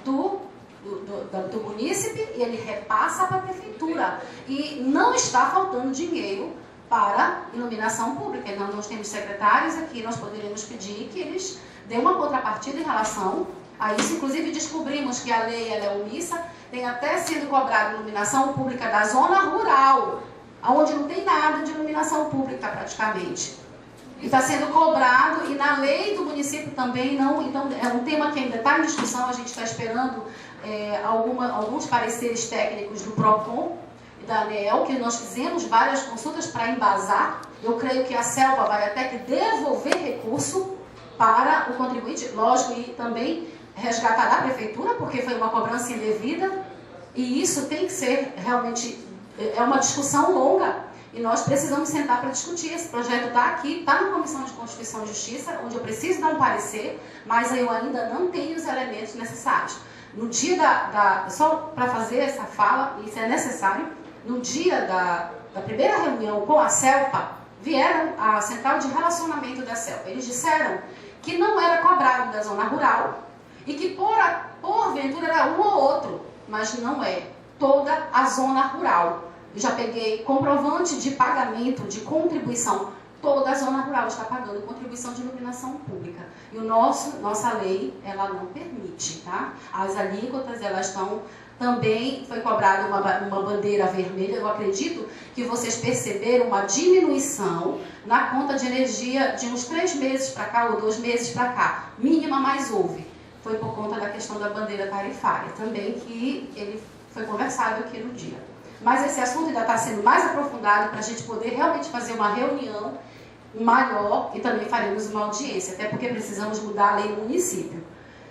do munícipe e ele repassa para a prefeitura. E não está faltando dinheiro para iluminação pública. Então, nós temos secretários aqui, nós poderíamos pedir que eles dêem uma contrapartida em relação a isso. Inclusive, descobrimos que a lei ela é omissa, tem até sido cobrada iluminação pública da zona rural, onde não tem nada de iluminação pública praticamente. E está sendo cobrado, e na lei do município também não. Então, é um tema que ainda está em discussão, a gente está esperando alguns pareceres técnicos do PROCON e da ANEEL, que nós fizemos várias consultas para embasar. Eu creio que a CELPA vai até que devolver recurso para o contribuinte, lógico, e também resgatar da prefeitura, porque foi uma cobrança indevida, e isso tem que ser realmente, é uma discussão longa. E nós precisamos sentar para discutir. Esse projeto está aqui, está na Comissão de Constituição e Justiça, onde eu preciso dar um parecer, mas eu ainda não tenho os elementos necessários. No dia só para fazer essa fala, isso é necessário, no dia da primeira reunião com a CELPA, vieram a Central de Relacionamento da CELPA. Eles disseram que não era cobrado da zona rural e que porventura era um ou outro, mas não é toda a zona rural. Eu já peguei comprovante de pagamento, de contribuição. Toda a zona rural está pagando contribuição de iluminação pública. E nossa lei, ela não permite, tá? As alíquotas, elas estão... Também foi cobrada uma bandeira vermelha. Eu acredito que vocês perceberam uma diminuição na conta de energia de uns 3 meses para cá, ou 2 meses para cá. Mínima, mas houve. Foi por conta da questão da bandeira tarifária. Também que ele foi conversado aqui no dia. Mas esse assunto ainda está sendo mais aprofundado para a gente poder realmente fazer uma reunião maior e também faremos uma audiência, até porque precisamos mudar a lei do município.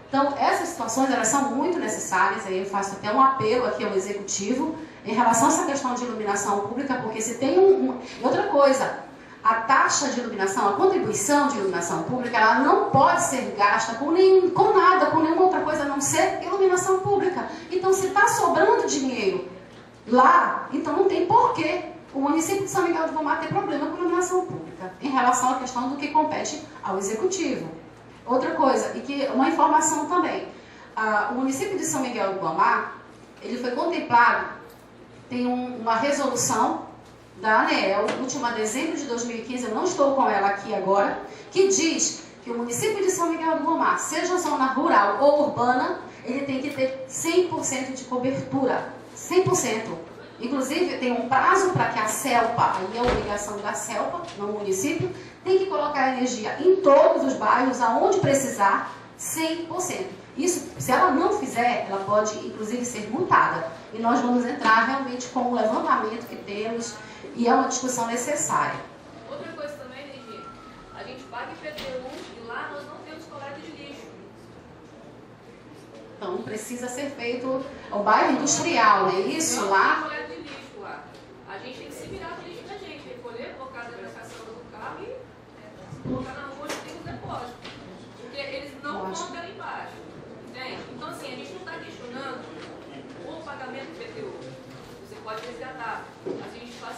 Então, essas situações elas são muito necessárias, aí eu faço até um apelo aqui ao Executivo em relação a essa questão de iluminação pública, porque se tem outra coisa, a taxa de iluminação, a contribuição de iluminação pública, ela não pode ser gasta com nada, com nenhuma outra coisa a não ser iluminação pública. Então, se está sobrando dinheiro lá, então não tem porquê o município de São Miguel do Guamá ter problema com iluminação pública em relação à questão do que compete ao Executivo. Outra coisa, e que uma informação também, o município de São Miguel do Guamá, ele foi contemplado, tem uma resolução da ANEEL, última dezembro de 2015, eu não estou com ela aqui agora, que diz que o município de São Miguel do Guamá, seja zona rural ou urbana, ele tem que ter 100% de cobertura. 100%. Inclusive, tem um prazo para que a CELPA, aí é a obrigação da CELPA, no município, tem que colocar energia em todos os bairros, aonde precisar, 100%. Isso, se ela não fizer, ela pode, inclusive, ser multada. E nós vamos entrar realmente com o levantamento que temos, e é uma discussão necessária. Outra coisa também, Neji, a gente paga IPTU e lá nós não temos coleta de lixo. Então, precisa ser feito o bairro industrial, não é isso? Lá? Coleta de lixo lá. A gente tem que se virar com o lixo da gente, recolher, colocar dentro da caçamba do carro e colocar na rua onde tem os depósitos. Porque eles não vão pela embaixo. Entende? Então, assim, a gente não está questionando o pagamento do IPTU. Você pode resgatar. A gente faz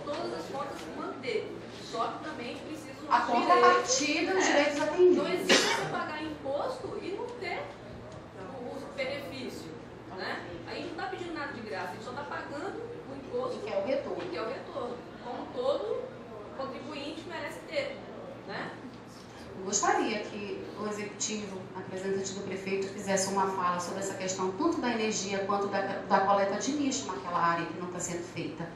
todas as contas manter. Só que também precisa a contrapartida dos direitos atendidos. Não existe você pagar imposto e não ter o benefício, né? A gente não está pedindo nada de graça, a gente só está pagando o imposto. Que é o retorno. Que é o retorno. Como todo contribuinte merece ter, né? Eu gostaria que o Executivo, a representante do prefeito, fizesse uma fala sobre essa questão, tanto da energia quanto da coleta de lixo naquela área que não está sendo feita.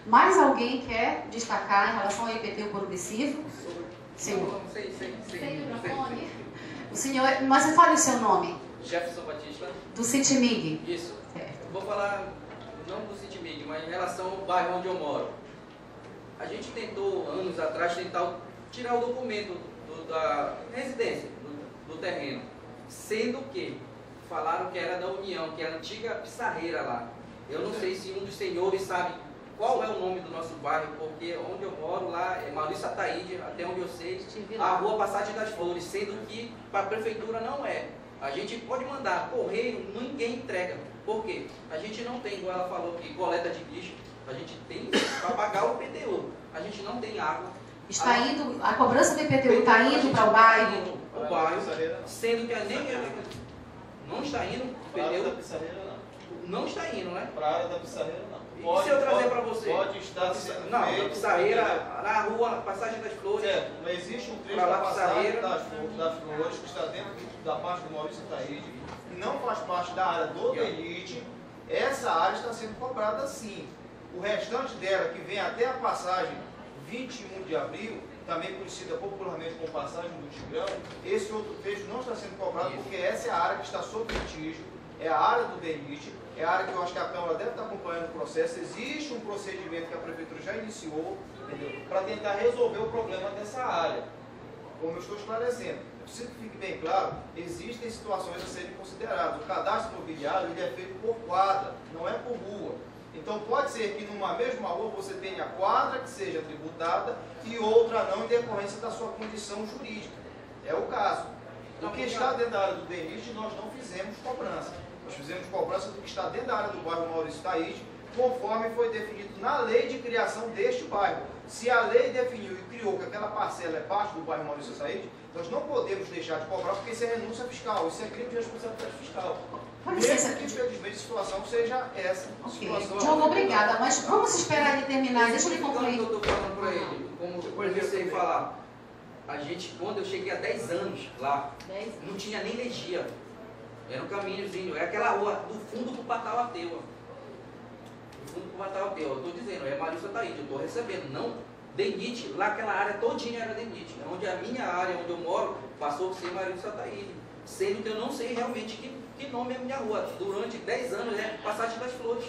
Mais alguém quer destacar em relação ao IPTU progressivo? Senhor. Sem microfone. O senhor, mas você fale o seu nome. Jefferson Batista. Do CITMIG. Isso. Vou falar, não do CITMIG, mas em relação ao bairro onde eu moro. A gente tentou, anos atrás, tentar tirar o documento da residência, do terreno. Sendo que falaram que era da União, que era a antiga Pissarreira lá. Eu não sei se um dos senhores sabe qual é o nome do nosso bairro, porque onde eu moro lá é Maurício Ataíde, até onde eu sei, a rua Passagem das Flores, sendo que para a prefeitura não é. A gente pode mandar correio, ninguém entrega. Por quê? A gente não tem, igual ela falou aqui, coleta de lixo. A gente tem para pagar o IPTU. A gente não tem água. Está indo, a cobrança do IPTU está indo para o bairro? O bairro, sendo que nem Não está indo, Para a área da pneu, Pissarreira não. não está indo, né? Para a área da Pissarreira não. E se eu trazer para você? Pode estar sendo Não, feito, na Pissarreira, na rua, Passagem das Flores. certo, mas existe um trecho Pra lá, da Passagem Pissarreira. das Flores que está dentro da parte do Maurício Taíde, que não faz parte da área do DENIT. Essa área está sendo cobrada sim. O restante dela, que vem até a passagem 21 de abril, também conhecida popularmente como passagem do Tigrão, esse outro trecho não está sendo cobrado porque essa é a área que está sob litígio, é a área do DENIT, é a área que eu acho que a Câmara deve estar acompanhando o processo. Existe um procedimento que a Prefeitura já iniciou, para tentar resolver o problema dessa área. Como eu estou esclarecendo, eu preciso que fique bem claro, existem situações a serem consideradas. O cadastro imobiliário ele é feito por quadra, não é por rua. Então pode ser que numa mesma rua você tenha quadra que seja tributada e outra não, em decorrência da sua condição jurídica. É o caso. O que está dentro da área do DENIT, nós não fizemos cobrança. Nós fizemos cobrança do que está dentro da área do bairro Maurício Taíde, conforme foi definido na lei de criação deste bairro. Se a lei definiu e criou que aquela parcela é parte do bairro Maurício Taíde, nós não podemos deixar de cobrar, porque isso é renúncia fiscal, isso é crime de responsabilidade fiscal. Com licença. Mesmo que, infelizmente, a situação seja essa. Ok. Situação Diogo, obrigada, mas vamos esperar ele terminar, deixa ele concluir. Eu estou falando para ele, como eu comecei a falar, a gente, quando eu cheguei há 10 anos lá, não tinha nem energia. Era um caminhozinho, é aquela rua do fundo do Patauateua. Do fundo do Patauateua, eu estou dizendo, é Maurício Taíde, eu estou recebendo, não DENIT, lá aquela área todinha era DENIT, onde a minha área, onde eu moro, passou a ser Maurício Taíde, sendo que eu não sei realmente que nome é a minha rua. Durante 10 anos é Passagem das Flores.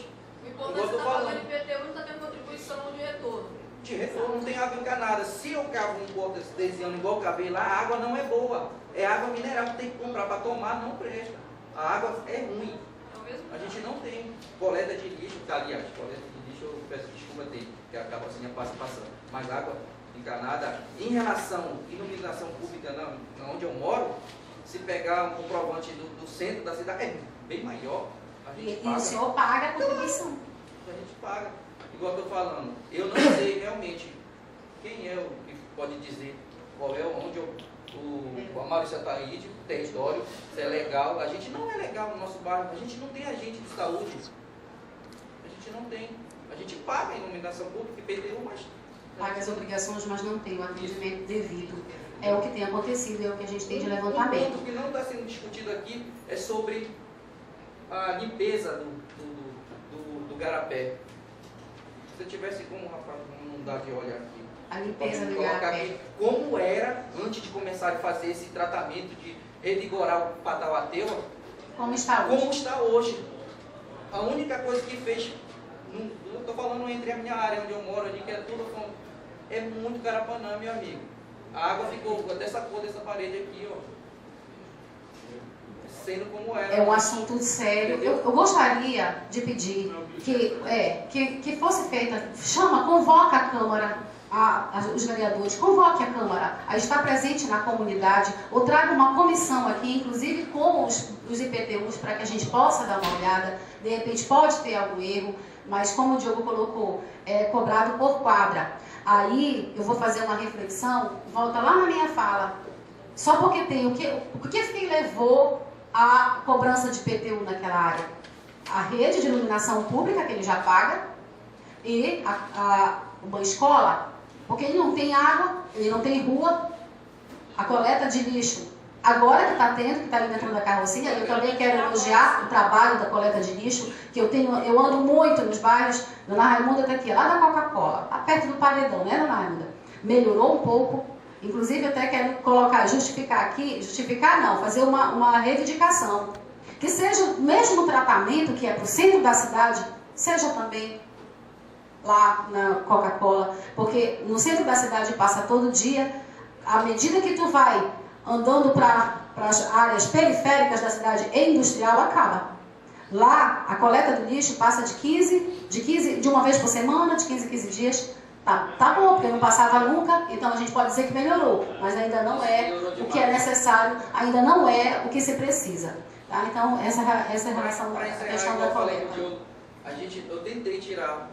O importante é que está pagando IPTU e não está tendo contribuição de retorno. De retorno, não tem água encanada. Se eu cavo um poço desse ano igual eu cavei lá, a água não é boa. É água mineral que tem que comprar para tomar, não presta. A água é ruim. A gente não tem coleta de lixo, aliás, coleta de lixo eu peço desculpa dele, que a carrocinha passa passando. Mas água encanada, em relação à iluminação pública onde eu moro, se pegar um comprovante do centro da cidade, é bem maior. A gente E o senhor paga a contribuição. A gente paga. Igual eu estou falando, eu não sei realmente quem é o que pode dizer qual é onde o Maurício Taíde, o território, se é legal. A gente não é legal no nosso bairro, a gente não tem agente de saúde. A gente não tem. A gente paga a iluminação pública, IPTU, mas... Paga as obrigações, mas não tem o atendimento devido. É o que tem acontecido, é o que a gente tem de levantamento. Um ponto que não está sendo discutido aqui é sobre a limpeza do garapé. Se eu tivesse como, rapaz, não dá de olhar aqui. A limpeza do Colocar garapé. aqui como era antes de começar a fazer esse tratamento de revigorar o Patauateua, Como está hoje? como está hoje. A única coisa que fez, eu estou falando entre a minha área onde eu moro, ali, que é tudo é muito Carapanã, meu amigo. A água ficou dessa cor dessa parede aqui, ó. Sendo como era. É um assunto sério. Eu gostaria de pedir que fosse feita, convoca a Câmara, os vereadores, convoque a Câmara a estar presente na comunidade, ou traga uma comissão aqui, inclusive com os IPTUs, para que a gente possa dar uma olhada. De repente pode ter algum erro, mas como o Diogo colocou, é cobrado por quadra. Aí eu vou fazer uma reflexão, volta lá na minha fala. Só porque tem o que levou a cobrança de IPTU naquela área? A rede de iluminação pública, que ele já paga, e uma escola, porque ele não tem água, ele não tem rua, a coleta de lixo. Agora que está tendo, que está ali dentro da carrocinha, eu também quero elogiar o trabalho da coleta de lixo, que eu ando muito nos bairros. Dona Raimunda está aqui, lá da Coca-Cola, lá perto do paredão, né, Dona Raimunda? Melhorou um pouco. Inclusive, eu até quero fazer uma reivindicação. Que seja o mesmo tratamento que é para o centro da cidade, seja também lá na Coca-Cola. Porque no centro da cidade passa todo dia, à medida que tu vai andando para as áreas periféricas da cidade e industrial, acaba. Lá, a coleta do lixo passa de uma vez por semana, de 15 em 15 dias. Tá bom, porque não passava nunca, então a gente pode dizer que melhorou, mas ainda não é o que é necessário, ainda não é o que se precisa. Tá? Então, essa é a relação à questão da coleta. Eu tentei tirar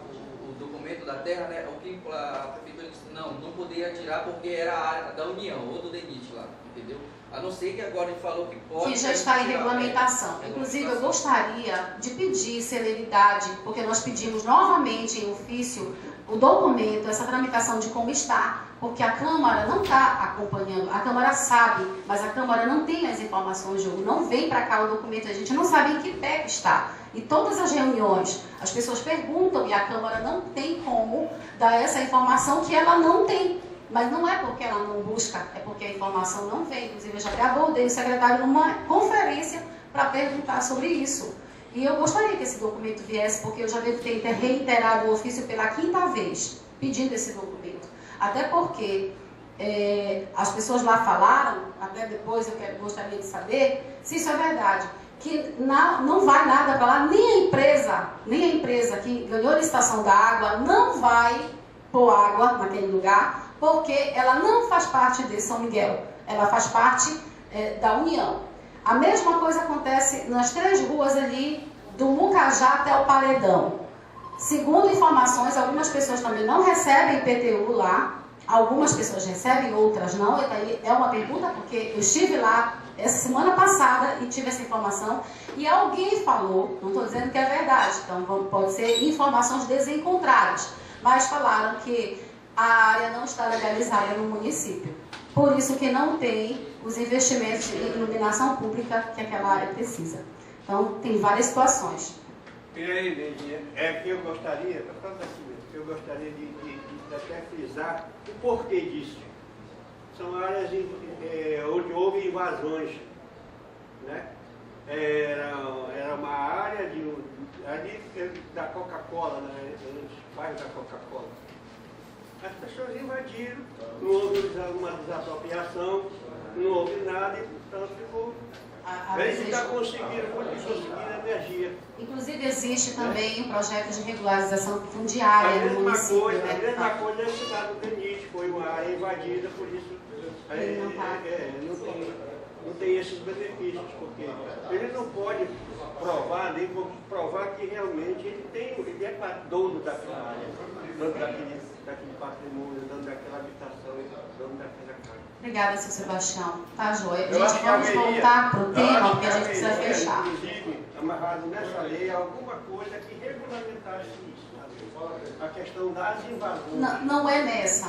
o documento da terra, né? O que a prefeitura disse, não poderia tirar porque era a área da União, ou do DENIT lá, entendeu? A não ser que agora ele falou que pode... Que já está em regulamentação. Inclusive, eu gostaria de pedir celeridade, porque nós pedimos novamente em ofício o documento, essa tramitação de como está, porque a Câmara não está acompanhando. A Câmara sabe, mas a Câmara não tem as informações, não vem para cá o documento, a gente não sabe em que pé que está. E todas as reuniões, as pessoas perguntam e a Câmara não tem como dar essa informação que ela não tem. Mas não é porque ela não busca, é porque a informação não vem. Inclusive, eu já até abordei o secretário numa conferência para perguntar sobre isso. E eu gostaria que esse documento viesse, porque eu já devo ter reiterado o ofício pela 5ª vez, pedindo esse documento. Até porque as pessoas lá falaram, até depois eu gostaria de saber se isso é verdade, que não vai nada para lá, nem a empresa que ganhou a licitação da água não vai pôr água naquele lugar, porque ela não faz parte de São Miguel, ela faz parte da União. A mesma coisa acontece nas 3 ruas ali, do Mucajá até o Paredão. Segundo informações, algumas pessoas também não recebem IPTU lá, algumas pessoas recebem, outras não. É uma pergunta, porque eu estive lá essa semana passada e tive essa informação, e alguém falou, não estou dizendo que é verdade, então pode ser informações desencontradas, mas falaram que a área não está legalizada no município. Por isso que não tem os investimentos em iluminação pública que aquela área precisa. Então, tem várias situações. E aí, Neidinha, que eu gostaria, eu gostaria de até frisar o porquê disso. São áreas onde houve invasões, né? Era uma área ali da Coca-Cola, né? Nos bairros da Coca-Cola. As pessoas invadiram, não houve uma desapropriação, não houve nada e, portanto, ficou... Eles ainda conseguiram energia. Inclusive, existe também um projeto de regularização fundiária no município. A mesma coisa é a cidade do DENIT, foi uma área invadida, por isso não tem esses benefícios, porque ele não pode provar, nem provar que realmente ele é dono daquela área, dono daquele patrimônio, dono daquela habitação, dono daquela casa. Obrigada, seu Sebastião. Tá, joia. Gente, vamos voltar para o tema, porque a gente precisa fechar. Inclusive, amarrado nessa lei, alguma coisa que regulamentasse isso. A questão das invasões. Não é nessa.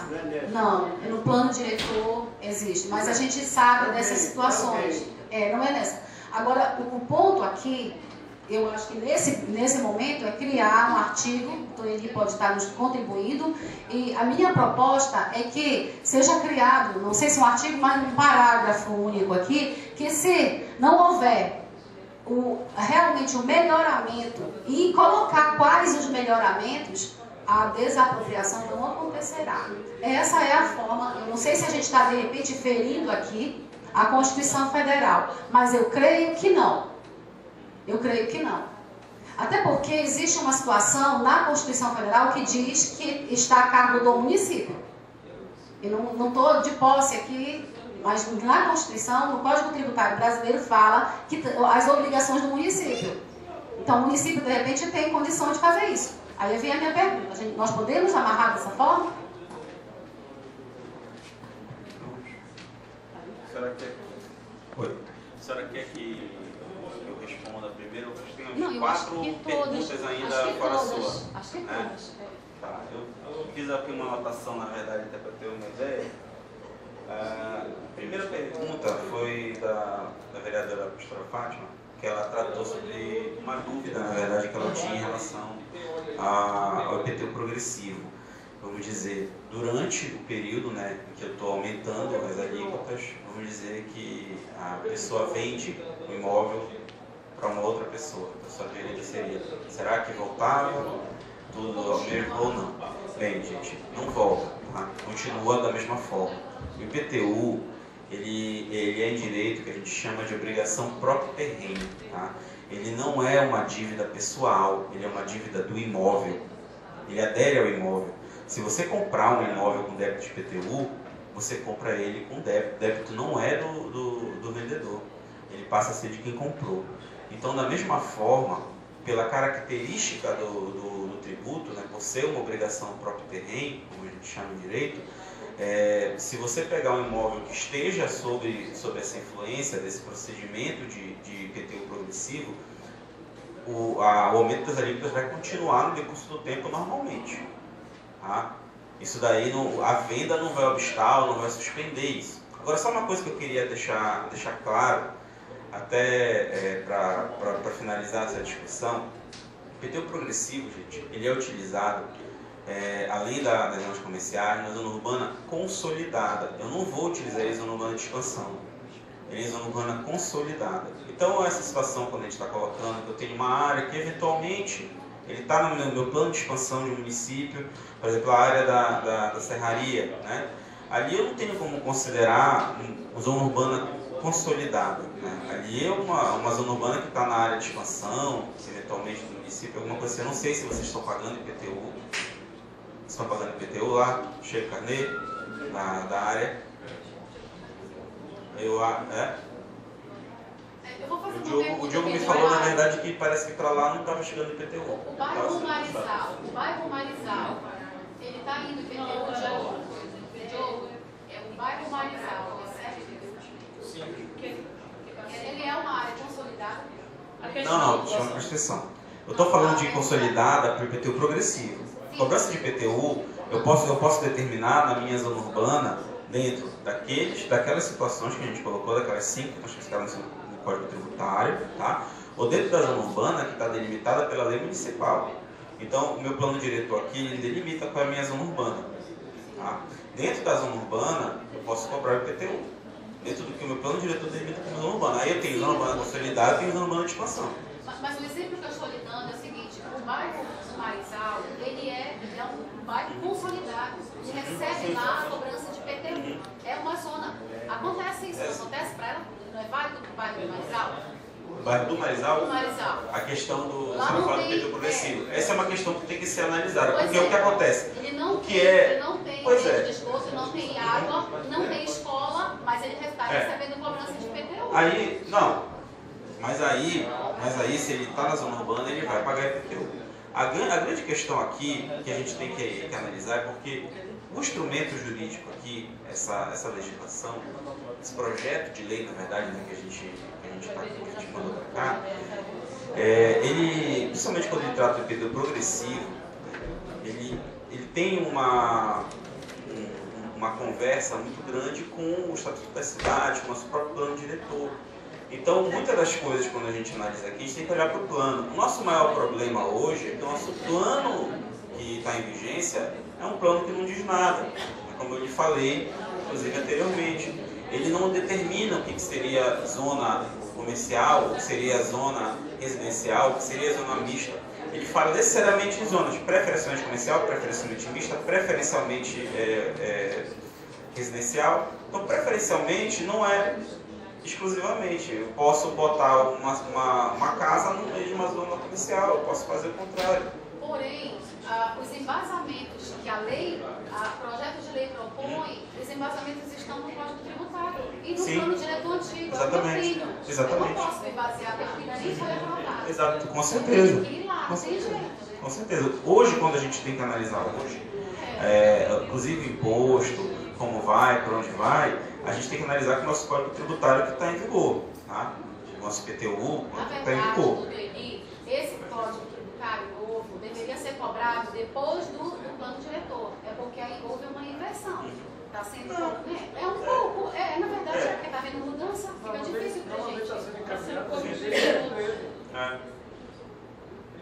Não, no plano diretor existe. Mas a gente sabe dessas situações. Não é nessa. Agora, o ponto aqui, eu acho que nesse momento é criar um artigo, então ele pode estar nos contribuindo, e a minha proposta é que seja criado, não sei se um artigo, mas um parágrafo único aqui, que se não houver realmente o melhoramento e colocar quais os melhoramentos, a desapropriação não acontecerá. Essa é a forma, eu não sei se a gente está de repente ferindo aqui a Constituição Federal, mas eu creio que não. Eu creio que não. Até porque existe uma situação na Constituição Federal que diz que está a cargo do município. E não estou de posse aqui, mas na Constituição, no Código Tributário Brasileiro, fala que as obrigações do município. Então, o município, de repente, tem condição de fazer isso. Aí vem a minha pergunta. Nós podemos amarrar dessa forma? A senhora quer que eu responda primeiro? Tem Não, eu acho que perguntas ainda fora sua. Acho que todas. Tá, eu fiz aqui uma anotação, na verdade, até para ter uma ideia. A primeira pergunta foi da vereadora pastora Fátima, que ela tratou sobre uma dúvida, na verdade, que ela tinha em relação ao IPTU progressivo. Vamos dizer, durante o período, né, em que eu estou aumentando as alíquotas, vamos dizer que a pessoa vende o imóvel para uma outra pessoa. A sua pergunta seria, será que voltava tudo ao mesmo ou não? Bem, gente, não volta, tá? Continua da mesma forma. O IPTU, ele é em direito que a gente chama de obrigação próprio terreno, tá? Ele não é uma dívida pessoal, ele é uma dívida do imóvel. Ele adere ao imóvel. Se você comprar um imóvel com débito de IPTU, você compra ele com débito. O débito não é do vendedor, ele passa a ser de quem comprou. Então, da mesma forma, pela característica do tributo, né, por ser uma obrigação próprio terreno, como a gente chama em direito, se você pegar um imóvel que esteja sob essa influência desse procedimento de IPTU progressivo, o aumento das alíquotas vai continuar no decurso do tempo normalmente. Tá? Isso daí, a venda não vai obstar, não vai suspender isso. Agora, só uma coisa que eu queria deixar claro, até para finalizar essa discussão. O IPTU progressivo, gente, ele é utilizado, além das zonas comerciais, na zona urbana consolidada. Eu não vou utilizar a zona urbana de expansão. Ele é zona urbana consolidada. Então, essa situação, quando a gente está colocando, que eu tenho uma área que, eventualmente, ele está no meu plano de expansão de um município, por exemplo, a área da serraria, né? Ali eu não tenho como considerar uma zona urbana consolidada, né? Ali é uma zona urbana que está na área de expansão, eventualmente do município, alguma coisa assim. Eu não sei se vocês estão pagando IPTU. Estão pagando IPTU lá, Cheio Carnê, da área. Eu vou fazer uma pergunta. O Diogo me falou, na verdade, que parece que para lá não estava chegando IPTU. O bairro Marizal, ele está indo IPTU, Diogo? O bairro Marizal, recebe IPTU? Sim. Ele é uma área consolidada? Não, chama de prescrição. Eu estou falando de consolidada para o IPTU progressivo. Cobrança de IPTU, eu posso determinar na minha zona urbana, dentro daquelas situações que a gente colocou, daquelas 5 que nós classificamos no Código Tributário, tá? Ou dentro da zona urbana, que está delimitada pela lei municipal. Então, o meu plano diretor aqui, ele delimita qual é a minha zona urbana. Tá? Dentro da zona urbana, eu posso cobrar o IPTU. Dentro do que o meu plano diretor delimita como zona urbana. Aí eu tenho zona urbana consolidada e tenho zona urbana de expansão. Mas o exemplo que eu estou lhe dando é o seguinte: o bairro Marizal, ele é um bairro consolidado. Ele recebe lá a cobrança de IPTU. É uma zona. Acontece isso, acontece para ela? Não é válido para o bairro Marizal? O bairro do Marizal? O Marizal. A questão do Lá não do tem, IPTU progressivo. Essa é uma questão que tem que ser analisada. Pois Porque o que acontece? Ele não que tem, é... ele não tem Pois rede é. de esgoto, não tem água, não tem escola, mas ele está recebendo cobrança de IPTU. Aí, não. Mas aí, se ele está na zona urbana, ele vai pagar IPTU. A grande questão aqui que a gente tem que analisar é porque o instrumento jurídico aqui, essa legislação, esse projeto de lei, na verdade, né, que a gente mandou para cá, ele, principalmente quando ele trata do IPTU progressivo, ele tem uma conversa muito grande com o Estatuto da Cidade, com o nosso próprio plano diretor. Então, muitas das coisas, quando a gente analisa aqui, a gente tem que olhar para o plano. O nosso maior problema hoje é que o nosso plano que está em vigência é um plano que não diz nada. Como eu lhe falei, inclusive anteriormente. Ele não determina o que seria zona comercial, o que seria zona residencial, o que seria zona mista. Ele fala necessariamente em zonas preferencialmente comercial, preferencialmente mista, preferencialmente residencial. Então, preferencialmente não é exclusivamente. Eu posso botar uma casa no meio de uma zona comercial, eu posso fazer o contrário. Porém, os embasamentos que o projeto de lei propõe, os embasamentos estão no Código Tributário e no plano diretor antigo. Exatamente. Eu não posso me basear porque nem foi aprovado. Exato, com certeza. Tem que ir lá, tem jeito. Com certeza. Hoje, quando a gente tem que analisar inclusive imposto, como vai, para onde vai, a gente tem que analisar com o nosso Código Tributário que está em vigor. Tá? O nosso IPTU está em vigor. Esse Código Tributário novo deveria ser cobrado depois do plano diretor. É porque aí houve uma inversão. Está sendo na verdade, é porque está havendo mudança, fica difícil para a gente. Ele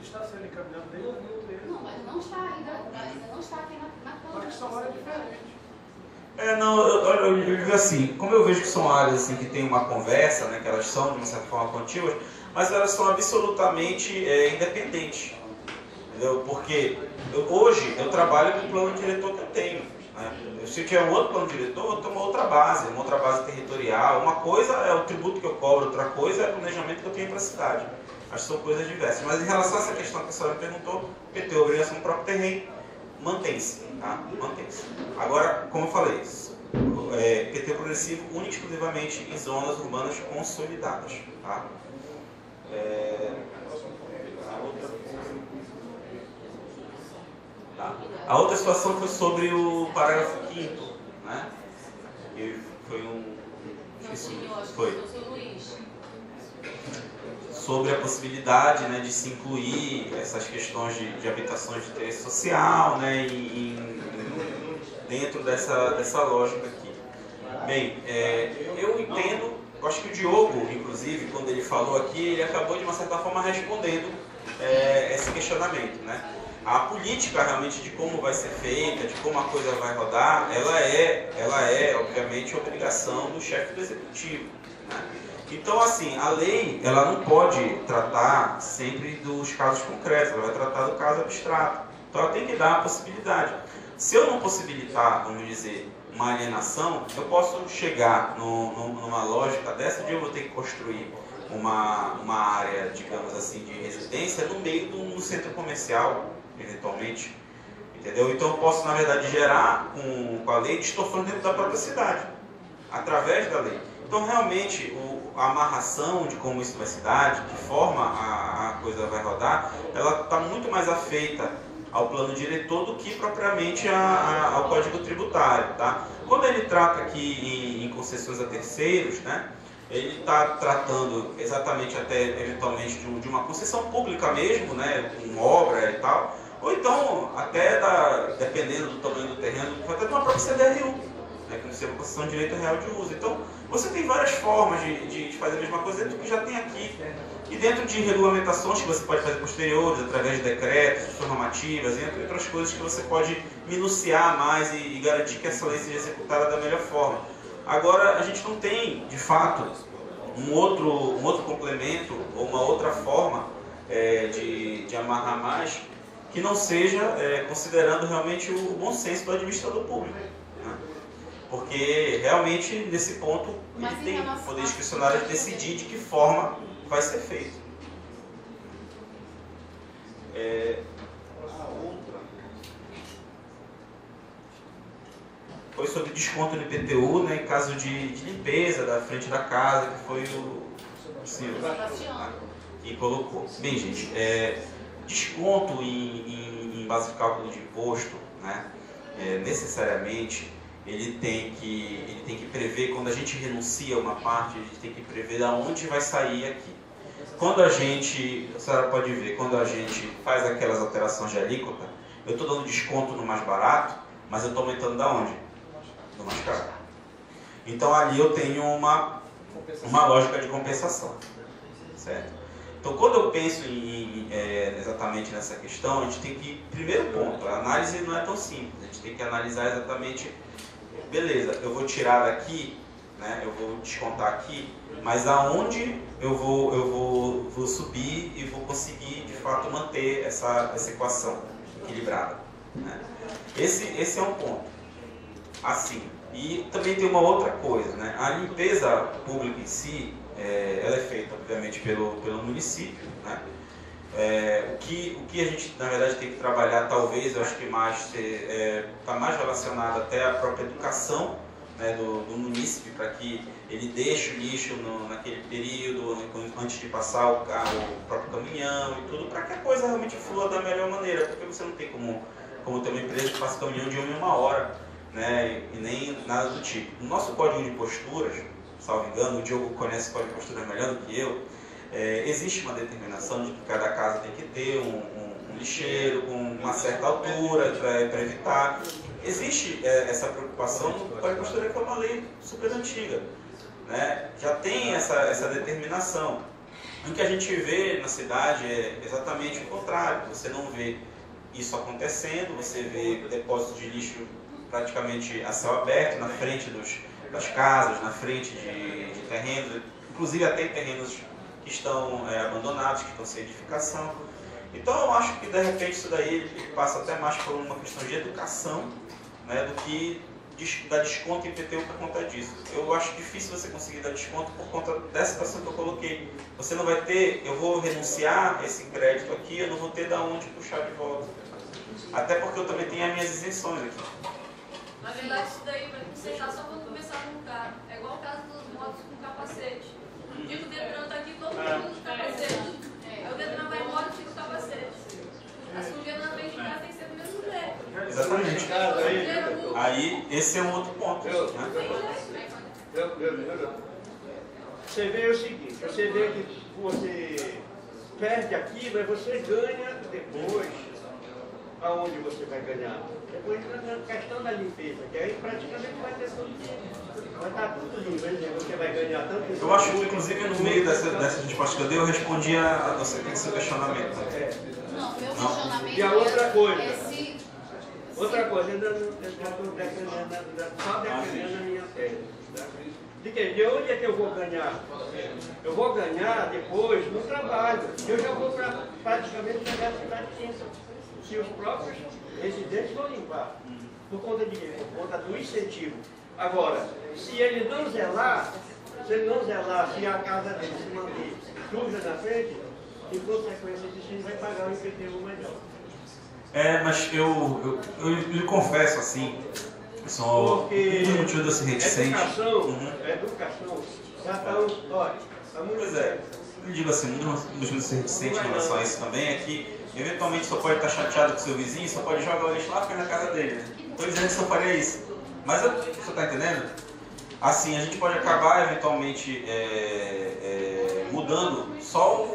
está sendo encaminhado desde 2013. Não, mas não está ainda não está aqui na Câmara. Porque são áreas diferentes. Eu digo assim, como eu vejo que são áreas assim, que tem uma conversa, né, que elas são de uma certa forma contínuas, mas elas são absolutamente independentes. Entendeu? Porque hoje eu trabalho com o plano diretor que eu tenho. Né? Se eu tiver um outro plano diretor, eu tenho uma outra base territorial. Uma coisa é o tributo que eu cobro, outra coisa é o planejamento que eu tenho para a cidade. Acho que são coisas diversas. Mas em relação a essa questão que a senhora me perguntou, PT, obrigação no próprio terreno, mantém-se. Tá? Mantém-se. Agora, como eu falei, PT progressivo único e exclusivamente em zonas urbanas consolidadas. Tá? A outra situação foi sobre o parágrafo 5º, né? sobre a possibilidade, né, de se incluir essas questões de habitações de interesse social, né, dentro dessa lógica aqui. Bem, eu entendo, eu acho que o Diogo, inclusive, quando ele falou aqui, ele acabou de uma certa forma respondendo esse questionamento, né? A política realmente de como vai ser feita, de como a coisa vai rodar, ela é obviamente obrigação do chefe do executivo, né? Então, assim, a lei, ela não pode tratar sempre dos casos concretos, ela vai tratar do caso abstrato. Então, ela tem que dar a possibilidade. Se eu não possibilitar, vamos dizer, uma alienação, eu posso chegar numa lógica dessa de eu vou ter que construir uma área, digamos assim, de residência no meio do centro comercial, eventualmente, entendeu? Então, eu posso, na verdade, gerar com a lei distorção dentro da própria cidade, através da lei. Então, realmente, a amarração de como isso vai se dar, de que forma a coisa vai rodar, ela está muito mais afeita ao plano diretor do que propriamente ao Código Tributário, tá? Quando ele trata aqui em concessões a terceiros, né, ele está tratando exatamente até eventualmente de uma concessão pública mesmo, né, com obra e tal, ou então até dependendo do tamanho do terreno, até de uma própria CDRU, né, que não seja uma concessão de direito real de uso. Então, você tem várias formas de fazer a mesma coisa dentro do que já tem aqui. E dentro de regulamentações que você pode fazer posteriores, através de decretos, de normativas, entre outras coisas que você pode minuciar mais e garantir que essa lei seja executada da melhor forma. Agora, a gente não tem, de fato, um outro complemento ou uma outra forma de amarrar mais que não seja considerando realmente o bom senso do administrador público. Né? Porque, realmente, nesse ponto, ele tem o poder discricionário de decidir de que forma vai ser feito. A outra foi sobre desconto no IPTU, né, em caso de limpeza da frente da casa, que foi o Silvio que colocou. Bem, gente, desconto em base de cálculo de imposto, né, necessariamente ele tem que prever, quando a gente renuncia a uma parte, a gente tem que prever de onde vai sair aqui. Quando a senhora pode ver, quando a gente faz aquelas alterações de alíquota, eu estou dando desconto no mais barato, mas eu estou aumentando da onde? Do mais caro. Então ali eu tenho uma lógica de compensação, certo? Então quando eu penso exatamente nessa questão, a gente tem que, primeiro ponto, a análise não é tão simples, a gente tem que analisar exatamente, beleza, eu vou tirar daqui, né, eu vou descontar aqui, mas aonde eu vou subir e vou conseguir, de fato, manter essa equação equilibrada. Né? Esse é um ponto. Assim, e também tem uma outra coisa, né? A limpeza pública em si, ela é feita, obviamente, pelo município, né? O que a gente, na verdade, tem que trabalhar, talvez, eu acho que está mais relacionado até à própria educação, né, do município, para que ele deixe o lixo naquele período, antes de passar o próprio caminhão e tudo, para que a coisa realmente flua da melhor maneira, porque você não tem como ter uma empresa que faça caminhão de 1 hora, né, e nem nada do tipo. No nosso código de posturas, salvo engano, o Diogo conhece o código de posturas melhor do que eu, existe uma determinação de que cada casa tem que ter um lixeiro com uma certa altura para evitar. Existe essa preocupação no código de postura, que é uma lei super antiga, né? Já tem essa determinação. O que a gente vê na cidade é exatamente o contrário. Você não vê isso acontecendo, você vê depósitos de lixo praticamente a céu aberto, na frente das casas, na frente de terrenos, inclusive até terrenos que estão abandonados, que estão sem edificação. Então eu acho que de repente isso daí ele passa até mais por uma questão de educação, né, do que dar desconto em IPTU por conta disso. Eu acho difícil você conseguir dar desconto por conta dessa situação que eu coloquei. Você não vai ter, eu vou renunciar a esse crédito aqui, eu não vou ter de onde puxar de volta. Até porque eu também tenho as minhas isenções aqui. Na verdade, isso daí vai consertar só quando começar com o carro. É igual o caso dos motos com capacete. O dia que o Detran está aqui, todo mundo usa o capacete. Aí o Detran vai embora e tira o capacete. A sujeira na frente de casa tem que ser do mesmo jeito. Exatamente. Aí, esse é um outro ponto. Né? Você vê o seguinte, você vê que você perde aqui, mas você ganha depois. Aonde você vai ganhar? Depois na questão da limpeza, que aí praticamente vai ter tudo, vai estar tudo limpo, você vai ganhar tanto. Eu acho que, inclusive, no meio dessa resposta que eu dei, eu respondi a você tem seu questionamento. Não, meu questionamento E a outra coisa. é se... Outra coisa, eu estou só defendendo a minha tese. Tá? De onde é que eu vou ganhar? Eu vou ganhar depois no trabalho. Eu já vou praticamente pegar a cidade quinta. Se os próprios residentes vão limpar. Por conta de quê? Por conta do incentivo. Agora, se ele não zelar, se a casa dele se manter suja na frente, em consequência disso ele vai pagar um IPTU melhor. Mas eu lhe confesso assim, só um dos motivos desse reticente. Educação, já está, olha, está muito Pois é, eu digo assim, um dos motivos desse reticente em relação a isso também é que eventualmente você pode estar chateado com seu vizinho, você pode jogar o lixo lá perto da casa dele, né? Estou dizendo que você faria isso. Mas você está entendendo? Assim, a gente pode acabar eventualmente mudando só